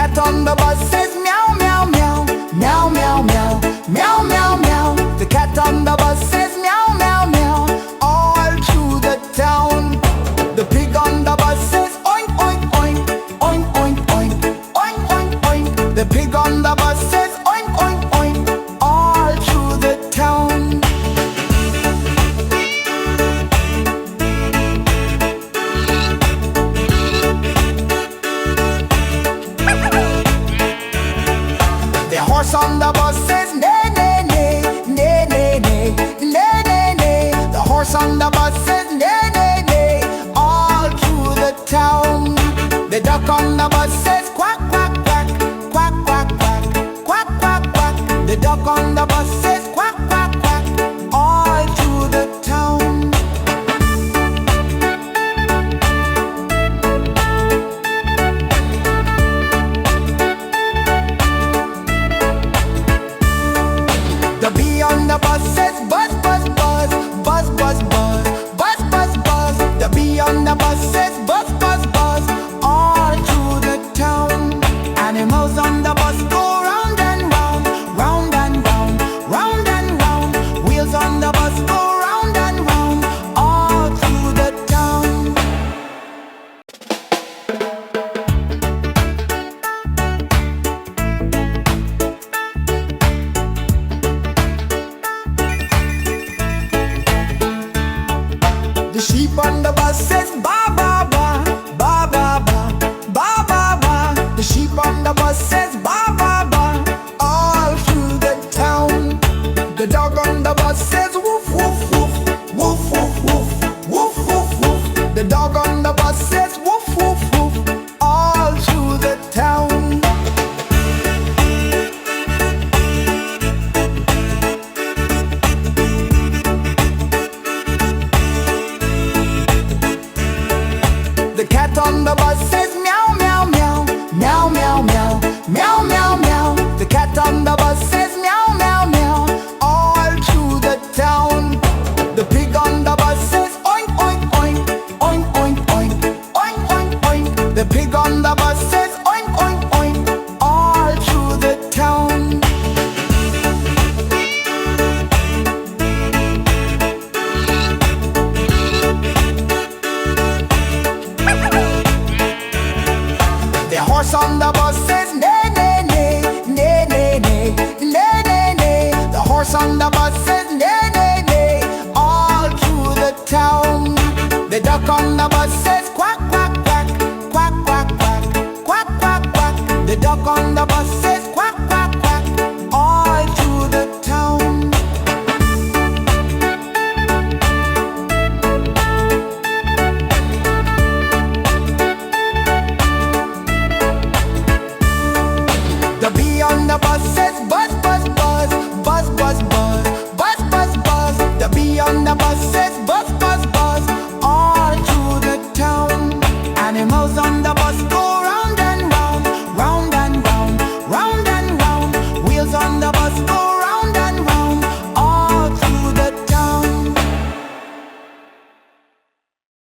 cat on the bus says meow, meow, meow, meow, meow, meow, meow, meow, meow. The cat on the bus says meow, meow, meow, all through the town. The pig on the bus says oink, oink, oink, oink, oink, oink, oink, oink, oink. The pig on the bus says oink, oink, oink, all through the town. The horse on the bus says neigh, neigh, neigh, neigh, neigh, neigh, neigh, neigh, neigh. The horse on the bus says neigh, neigh, neigh, all through the town. The duck on the bus says quack, quack, quack, quack, quack, quack, quack, quack, quack. The duck on the bus says quack, quack, quack, all through the town. The bee on the bus says buzz, buzz, buzz, buzz, buzz, buzz, buzz, buzz, buzz. The bee on the bus says buzz, buzz, buzz, all through the town. Animals on the bus go round and round, round and round, round and round. Wheels on the bus go round and round, all through the town. The sheep on the bus says ba ba ba, ba ba ba, ba ba ba. The sheep on the bus says ba ba ba, all through the town. The dog on the bus says woof woof woof, woof woof woof, woof woof woof. The dog on the bus says woof woof woof, all through the town. The cat on the bus says meow, meow, meow, meow, meow, meow, meow, meow, meow. The cat on the bus says meow, meow, meow, all through the town. The pig on the bus says oink, oink, oink, oink, oink, oink, oink, oink, oink. The pig on the bus says oink, oink, oink, all through the town. The horse on the bus says neigh, neigh, neigh, neigh, neigh, neigh, neigh, neigh, neigh. The horse on the bus says neigh, neigh, neigh, all through the town. The duck on the bus says quack, quack, quack, quack, quack, quack, quack, quack, quack. The duck on the bus says